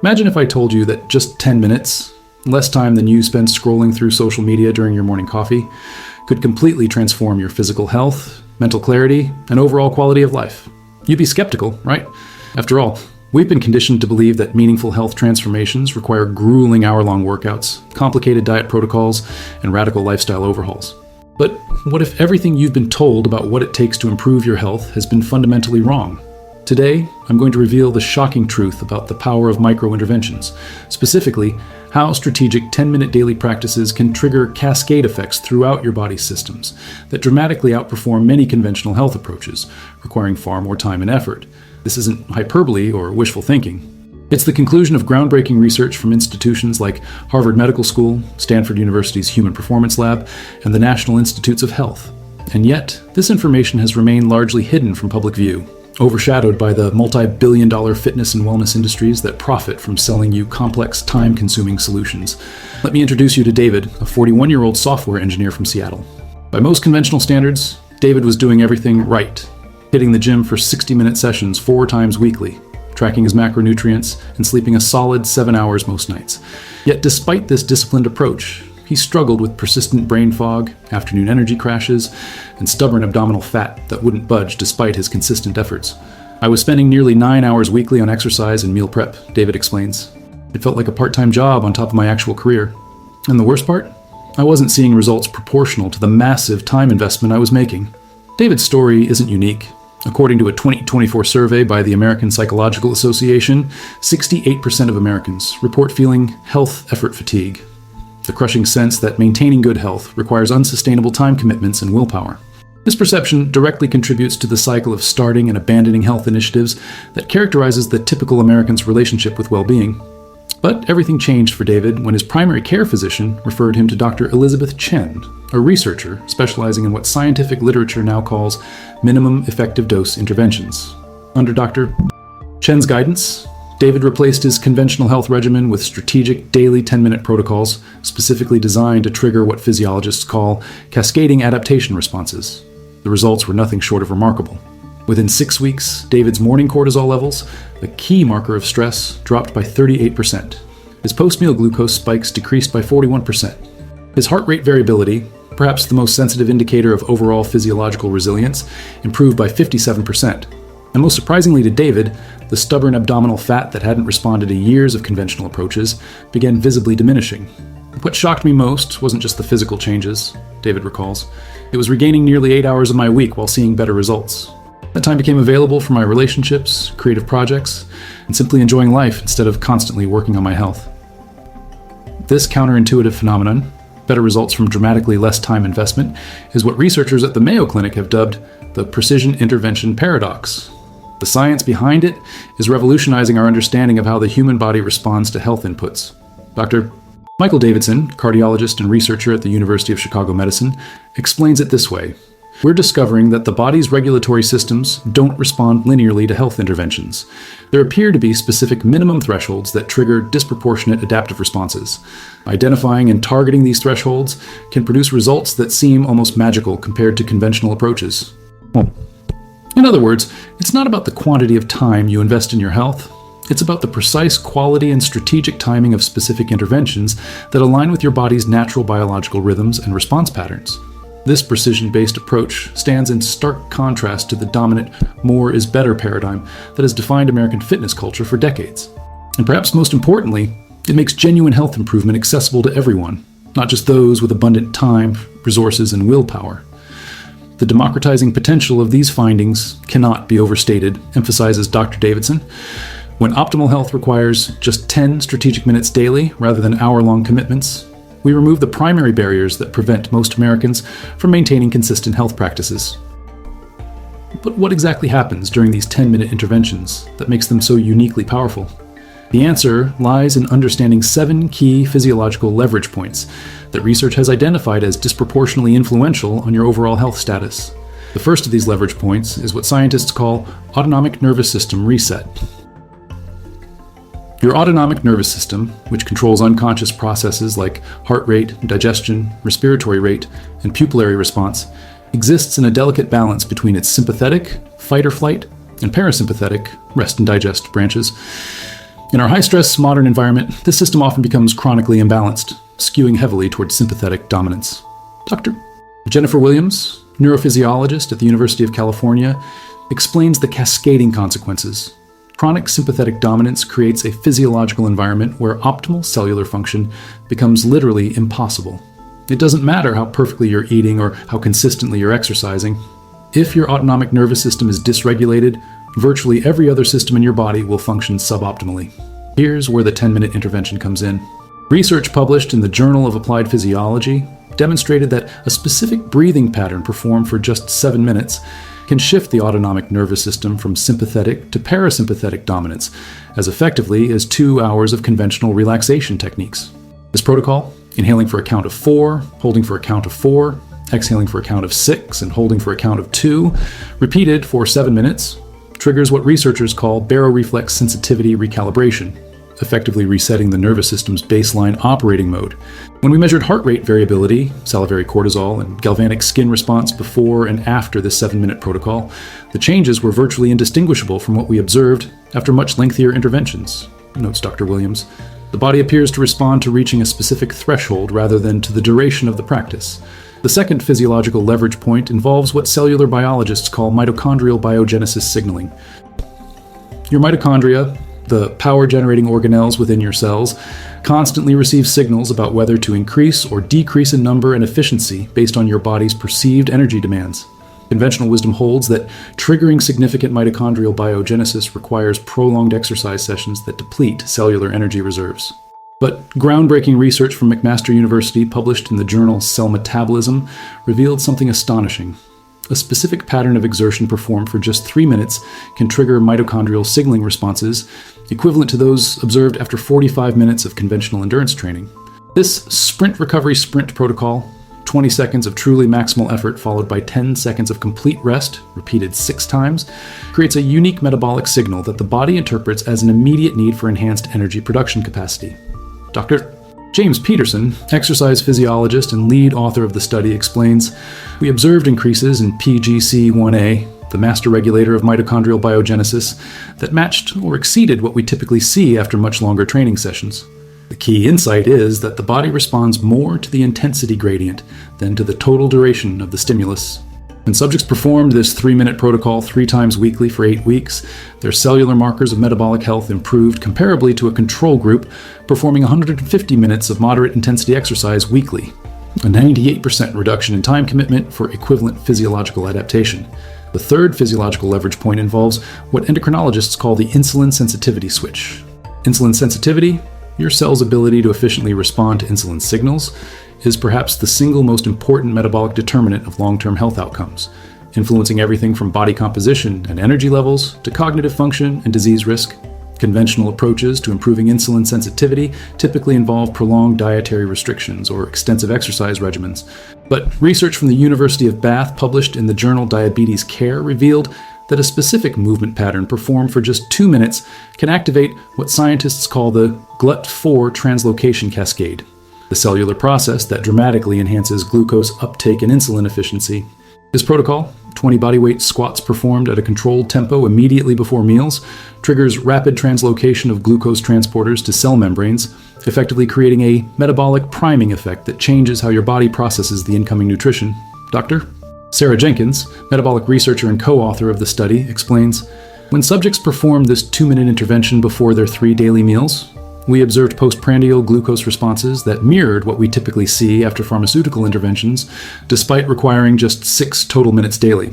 Imagine if I told you that just 10 minutes, less time than you spend scrolling through social media during your morning coffee, could completely transform your physical health, mental clarity, and overall quality of life. You'd be skeptical, right? After all, we've been conditioned to believe that meaningful health transformations require grueling hour-long workouts, complicated diet protocols, and radical lifestyle overhauls. But what if everything you've been told about what it takes to improve your health has been fundamentally wrong? Today, I'm going to reveal the shocking truth about the power of micro-interventions, specifically how strategic 10-minute daily practices can trigger cascade effects throughout your body's systems that dramatically outperform many conventional health approaches, requiring far more time and effort. This isn't hyperbole or wishful thinking. It's the conclusion of groundbreaking research from institutions like Harvard Medical School, Stanford University's Human Performance Lab, and the National Institutes of Health. And yet, this information has remained largely hidden from public view, overshadowed by the multi-billion-dollar fitness and wellness industries that profit from selling you complex, time-consuming solutions. Let me introduce you to David, a 41-year-old software engineer from Seattle. By most conventional standards, David was doing everything right, hitting the gym for 60-minute sessions 4 times weekly, tracking his macronutrients, and sleeping a solid 7 hours most nights. Yet despite this disciplined approach, he struggled with persistent brain fog, afternoon energy crashes, and stubborn abdominal fat that wouldn't budge despite his consistent efforts. I was spending nearly 9 hours weekly on exercise and meal prep, David explains. It felt like a part-time job on top of my actual career. And the worst part? I wasn't seeing results proportional to the massive time investment I was making. David's story isn't unique. According to a 2024 survey by the American Psychological Association, 68% of Americans report feeling health effort fatigue, the crushing sense that maintaining good health requires unsustainable time commitments and willpower. This perception directly contributes to the cycle of starting and abandoning health initiatives that characterizes the typical American's relationship with well-being. But everything changed for David when his primary care physician referred him to Dr. Elizabeth Chen, a researcher specializing in what scientific literature now calls minimum effective dose interventions. Under Dr. Chen's guidance, David replaced his conventional health regimen with strategic daily 10-minute protocols specifically designed to trigger what physiologists call cascading adaptation responses. The results were nothing short of remarkable. Within 6 weeks, David's morning cortisol levels, the key marker of stress, dropped by 38%. His post-meal glucose spikes decreased by 41%. His heart rate variability, perhaps the most sensitive indicator of overall physiological resilience, improved by 57%. And most surprisingly to David, the stubborn abdominal fat that hadn't responded to years of conventional approaches began visibly diminishing. What shocked me most wasn't just the physical changes, David recalls. It was regaining nearly 8 hours of my week while seeing better results. That time became available for my relationships, creative projects, and simply enjoying life instead of constantly working on my health. This counterintuitive phenomenon, better results from dramatically less time investment, is what researchers at the Mayo Clinic have dubbed the precision intervention paradox. The science behind it is revolutionizing our understanding of how the human body responds to health inputs. Dr. Michael Davidson, cardiologist and researcher at the University of Chicago Medicine, explains it this way. We're discovering that the body's regulatory systems don't respond linearly to health interventions. There appear to be specific minimum thresholds that trigger disproportionate adaptive responses. Identifying and targeting these thresholds can produce results that seem almost magical compared to conventional approaches. In other words, it's not about the quantity of time you invest in your health. It's about the precise quality and strategic timing of specific interventions that align with your body's natural biological rhythms and response patterns. This precision-based approach stands in stark contrast to the dominant more is better paradigm that has defined American fitness culture for decades. And perhaps most importantly, it makes genuine health improvement accessible to everyone, not just those with abundant time, resources, and willpower. The democratizing potential of these findings cannot be overstated, emphasizes Dr. Davidson. When optimal health requires just 10 strategic minutes daily rather than hour-long commitments, we remove the primary barriers that prevent most Americans from maintaining consistent health practices. But what exactly happens during these 10-minute interventions that makes them so uniquely powerful? The answer lies in understanding 7 key physiological leverage points that research has identified as disproportionately influential on your overall health status. The first of these leverage points is what scientists call autonomic nervous system reset. Your autonomic nervous system, which controls unconscious processes like heart rate, digestion, respiratory rate, and pupillary response, exists in a delicate balance between its sympathetic, fight or flight, and parasympathetic, rest and digest branches. In our high-stress modern environment, this system often becomes chronically imbalanced, skewing heavily towards sympathetic dominance. Dr. Jennifer Williams, neurophysiologist at the University of California, explains the cascading consequences. Chronic sympathetic dominance creates a physiological environment where optimal cellular function becomes literally impossible. It doesn't matter how perfectly you're eating or how consistently you're exercising. If your autonomic nervous system is dysregulated, virtually every other system in your body will function suboptimally. Here's where the 10-minute intervention comes in. Research published in the Journal of Applied Physiology demonstrated that a specific breathing pattern performed for just 7 minutes can shift the autonomic nervous system from sympathetic to parasympathetic dominance as effectively as 2 hours of conventional relaxation techniques. This protocol, inhaling for a count of 4, holding for a count of 4, exhaling for a count of 6, and holding for a count of 2, repeated for 7 minutes, triggers what researchers call baroreflex sensitivity recalibration, effectively resetting the nervous system's baseline operating mode. When we measured heart rate variability, salivary cortisol, and galvanic skin response before and after the 7-minute protocol, the changes were virtually indistinguishable from what we observed after much lengthier interventions, notes Dr. Williams. The body appears to respond to reaching a specific threshold rather than to the duration of the practice. The second physiological leverage point involves what cellular biologists call mitochondrial biogenesis signaling. Your mitochondria, the power-generating organelles within your cells, constantly receive signals about whether to increase or decrease in number and efficiency based on your body's perceived energy demands. Conventional wisdom holds that triggering significant mitochondrial biogenesis requires prolonged exercise sessions that deplete cellular energy reserves. But groundbreaking research from McMaster University, published in the journal Cell Metabolism, revealed something astonishing. A specific pattern of exertion performed for just 3 minutes can trigger mitochondrial signaling responses equivalent to those observed after 45 minutes of conventional endurance training. This sprint recovery sprint protocol, 20 seconds of truly maximal effort followed by 10 seconds of complete rest, repeated 6 times, creates a unique metabolic signal that the body interprets as an immediate need for enhanced energy production capacity. Dr. James Peterson, exercise physiologist and lead author of the study, explains, "We observed increases in PGC1A, the master regulator of mitochondrial biogenesis, that matched or exceeded what we typically see after much longer training sessions. The key insight is that the body responds more to the intensity gradient than to the total duration of the stimulus. When subjects performed this 3-minute protocol 3 times weekly for 8 weeks, their cellular markers of metabolic health improved comparably to a control group performing 150 minutes of moderate intensity exercise weekly, a 98% reduction in time commitment for equivalent physiological adaptation." The third physiological leverage point involves what endocrinologists call the insulin sensitivity switch. Insulin sensitivity, your cell's ability to efficiently respond to insulin signals, is perhaps the single most important metabolic determinant of long-term health outcomes, influencing everything from body composition and energy levels to cognitive function and disease risk. Conventional approaches to improving insulin sensitivity typically involve prolonged dietary restrictions or extensive exercise regimens. But research from the University of Bath, published in the journal Diabetes Care, revealed that a specific movement pattern performed for just 2 minutes can activate what scientists call the GLUT4 translocation cascade, the cellular process that dramatically enhances glucose uptake and insulin efficiency. This protocol, 20 bodyweight squats performed at a controlled tempo immediately before meals, triggers rapid translocation of glucose transporters to cell membranes, effectively creating a metabolic priming effect that changes how your body processes the incoming nutrition. Dr. Sarah Jenkins, metabolic researcher and co-author of the study, explains, "When subjects performed this 2-minute intervention before their 3 daily meals, we observed postprandial glucose responses that mirrored what we typically see after pharmaceutical interventions, despite requiring just 6 total minutes daily.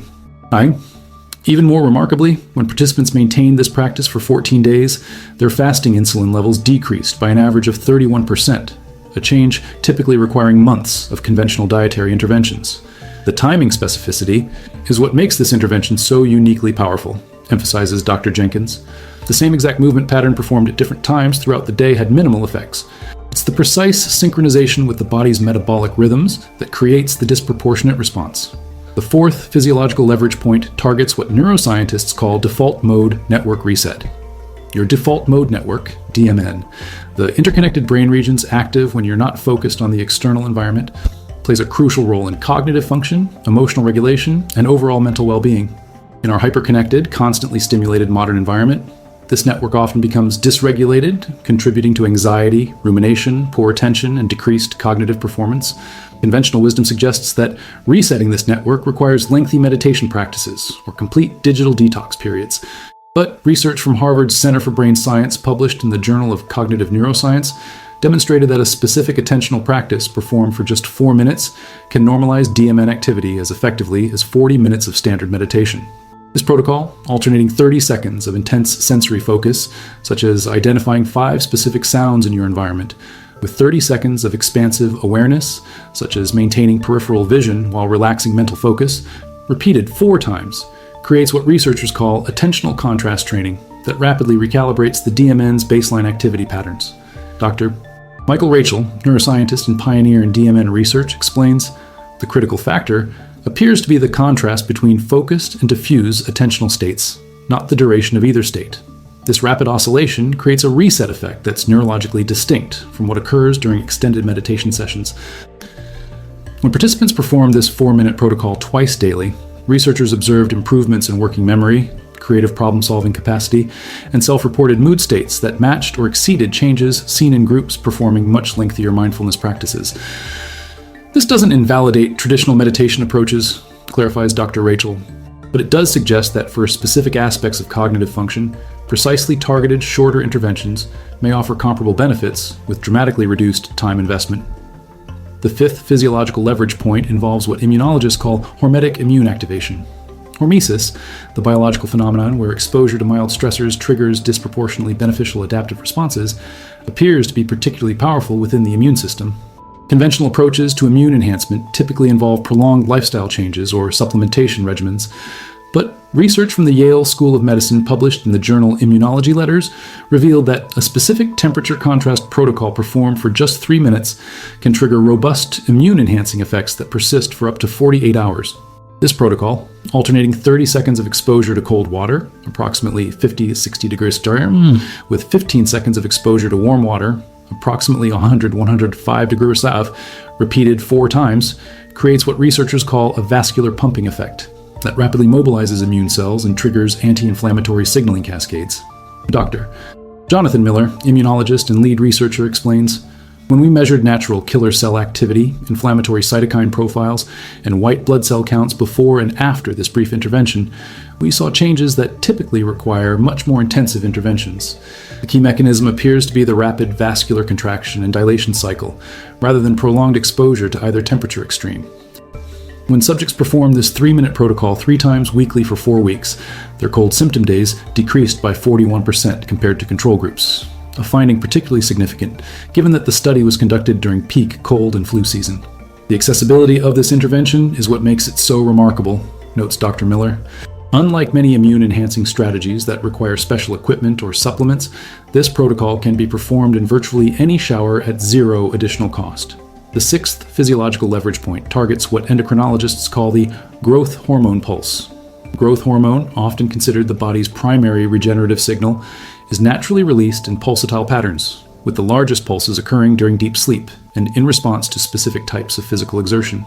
Even more remarkably, when participants maintained this practice for 14 days, their fasting insulin levels decreased by an average of 31%, a change typically requiring months of conventional dietary interventions. The timing specificity is what makes this intervention so uniquely powerful," emphasizes Dr. Jenkins. "The same exact movement pattern performed at different times throughout the day had minimal effects. It's the precise synchronization with the body's metabolic rhythms that creates the disproportionate response." The fourth physiological leverage point targets what neuroscientists call default mode network reset. Your default mode network, DMN, the interconnected brain regions active when you're not focused on the external environment, plays a crucial role in cognitive function, emotional regulation, and overall mental well-being. In our hyperconnected, constantly stimulated modern environment, This network often becomes dysregulated, contributing to anxiety, rumination, poor attention, and decreased cognitive performance. Conventional wisdom suggests that resetting this network requires lengthy meditation practices or complete digital detox periods. But research from Harvard's Center for Brain Science, published in the Journal of Cognitive Neuroscience, demonstrated that a specific attentional practice performed for just 4 minutes can normalize DMN activity as effectively as 40 minutes of standard meditation. This protocol, alternating 30 seconds of intense sensory focus, such as identifying 5 specific sounds in your environment, with 30 seconds of expansive awareness, such as maintaining peripheral vision while relaxing mental focus, repeated 4 times, creates what researchers call attentional contrast training that rapidly recalibrates the DMN's baseline activity patterns. Dr. Michael Rachel, neuroscientist and pioneer in DMN research, explains the critical factor appears to be the contrast between focused and diffuse attentional states, not the duration of either state. This rapid oscillation creates a reset effect that's neurologically distinct from what occurs during extended meditation sessions. When participants performed this 4-minute protocol twice daily, researchers observed improvements in working memory, creative problem-solving capacity, and self-reported mood states that matched or exceeded changes seen in groups performing much lengthier mindfulness practices. This doesn't invalidate traditional meditation approaches, clarifies Dr. Rachel, but it does suggest that for specific aspects of cognitive function, precisely targeted shorter interventions may offer comparable benefits with dramatically reduced time investment. The 5th physiological leverage point involves what immunologists call hormetic immune activation. Hormesis, the biological phenomenon where exposure to mild stressors triggers disproportionately beneficial adaptive responses, appears to be particularly powerful within the immune system. Conventional approaches to immune enhancement typically involve prolonged lifestyle changes or supplementation regimens, but research from the Yale School of Medicine published in the journal Immunology Letters revealed that a specific temperature contrast protocol performed for just 3 minutes can trigger robust immune-enhancing effects that persist for up to 48 hours. This protocol, alternating 30 seconds of exposure to cold water, approximately 50 to 60 degrees Celsius, with 15 seconds of exposure to warm water, approximately 100-105 degrees Celsius, repeated 4 times, creates what researchers call a vascular pumping effect that rapidly mobilizes immune cells and triggers anti-inflammatory signaling cascades. Dr. Jonathan Miller, immunologist and lead researcher, explains, when we measured natural killer cell activity, inflammatory cytokine profiles, and white blood cell counts before and after this brief intervention, we saw changes that typically require much more intensive interventions. The key mechanism appears to be the rapid vascular contraction and dilation cycle, rather than prolonged exposure to either temperature extreme. When subjects performed this 3-minute protocol 3 times weekly for 4 weeks, their cold symptom days decreased by 41% compared to control groups, a finding particularly significant given that the study was conducted during peak cold and flu season. The accessibility of this intervention is what makes it so remarkable, notes Dr. Miller. Unlike many immune-enhancing strategies that require special equipment or supplements, this protocol can be performed in virtually any shower at 0 additional cost. The 6th physiological leverage point targets what endocrinologists call the growth hormone pulse. Growth hormone, often considered the body's primary regenerative signal, is naturally released in pulsatile patterns, with the largest pulses occurring during deep sleep and in response to specific types of physical exertion.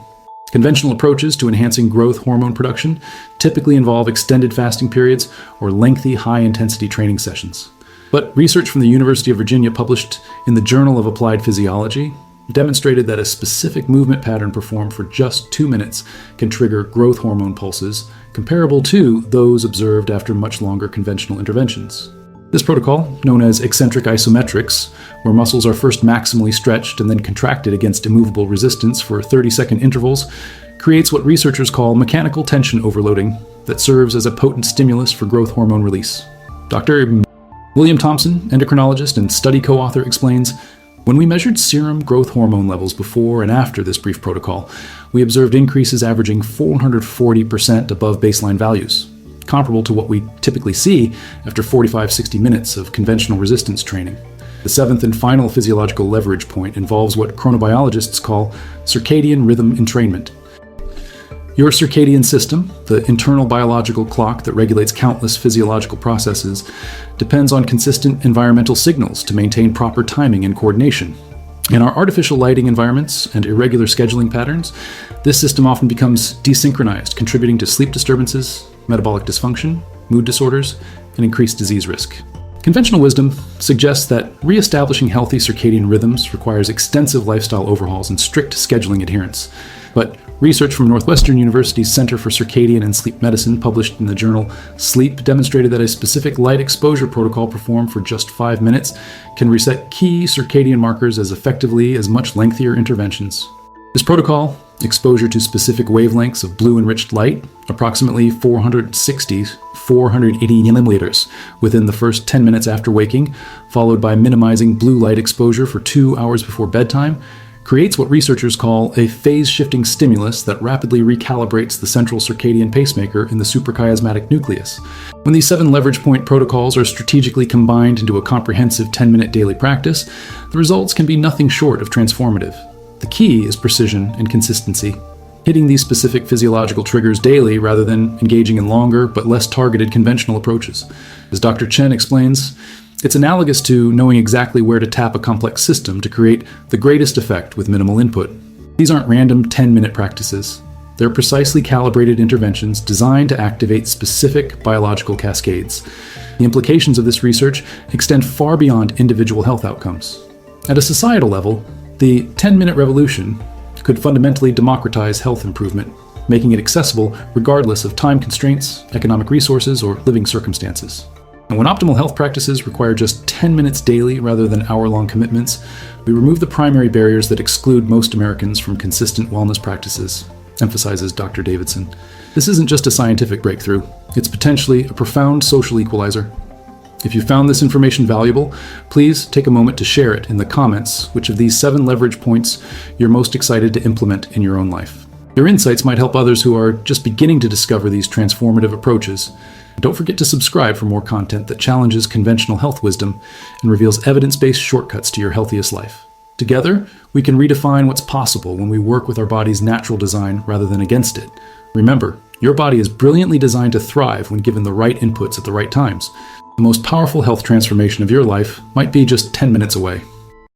Conventional approaches to enhancing growth hormone production typically involve extended fasting periods or lengthy high-intensity training sessions. But research from the University of Virginia published in the Journal of Applied Physiology demonstrated that a specific movement pattern performed for just 2 minutes can trigger growth hormone pulses comparable to those observed after much longer conventional interventions. This protocol, known as eccentric isometrics, where muscles are first maximally stretched and then contracted against immovable resistance for 30-second intervals, creates what researchers call mechanical tension overloading that serves as a potent stimulus for growth hormone release. Dr. William Thompson, endocrinologist and study co-author, explains, when we measured serum growth hormone levels before and after this brief protocol, we observed increases averaging 440% above baseline values, comparable to what we typically see after 45-60 minutes of conventional resistance training. The 7th and final physiological leverage point involves what chronobiologists call circadian rhythm entrainment. Your circadian system, the internal biological clock that regulates countless physiological processes, depends on consistent environmental signals to maintain proper timing and coordination. In our artificial lighting environments and irregular scheduling patterns, this system often becomes desynchronized, contributing to sleep disturbances, metabolic dysfunction, mood disorders, and increased disease risk. Conventional wisdom suggests that reestablishing healthy circadian rhythms requires extensive lifestyle overhauls and strict scheduling adherence. But research from Northwestern University's Center for Circadian and Sleep Medicine, published in the journal Sleep, demonstrated that a specific light exposure protocol performed for just 5 minutes can reset key circadian markers as effectively as much lengthier interventions. This protocol, exposure to specific wavelengths of blue-enriched light, approximately 480 milliliters within the first 10 minutes after waking, followed by minimizing blue light exposure for 2 hours before bedtime, creates what researchers call a phase-shifting stimulus that rapidly recalibrates the central circadian pacemaker in the suprachiasmatic nucleus. When these 7 leverage point protocols are strategically combined into a comprehensive 10-minute daily practice, the results can be nothing short of transformative. The key is precision and consistency. Hitting these specific physiological triggers daily rather than engaging in longer but less targeted conventional approaches. As Dr. Chen explains, it's analogous to knowing exactly where to tap a complex system to create the greatest effect with minimal input. These aren't random 10-minute practices. They're precisely calibrated interventions designed to activate specific biological cascades. The implications of this research extend far beyond individual health outcomes. At a societal level, the 10-minute revolution could fundamentally democratize health improvement, making it accessible regardless of time constraints, economic resources, or living circumstances. And when optimal health practices require just 10 minutes daily rather than hour-long commitments, we remove the primary barriers that exclude most Americans from consistent wellness practices, emphasizes Dr. Davidson. This isn't just a scientific breakthrough, it's potentially a profound social equalizer. If you found this information valuable, please take a moment to share it in the comments which of these 7 leverage points you're most excited to implement in your own life. Your insights might help others who are just beginning to discover these transformative approaches. Don't forget to subscribe for more content that challenges conventional health wisdom and reveals evidence-based shortcuts to your healthiest life. Together, we can redefine what's possible when we work with our body's natural design rather than against it. Remember, your body is brilliantly designed to thrive when given the right inputs at the right times. The most powerful health transformation of your life might be just 10 minutes away.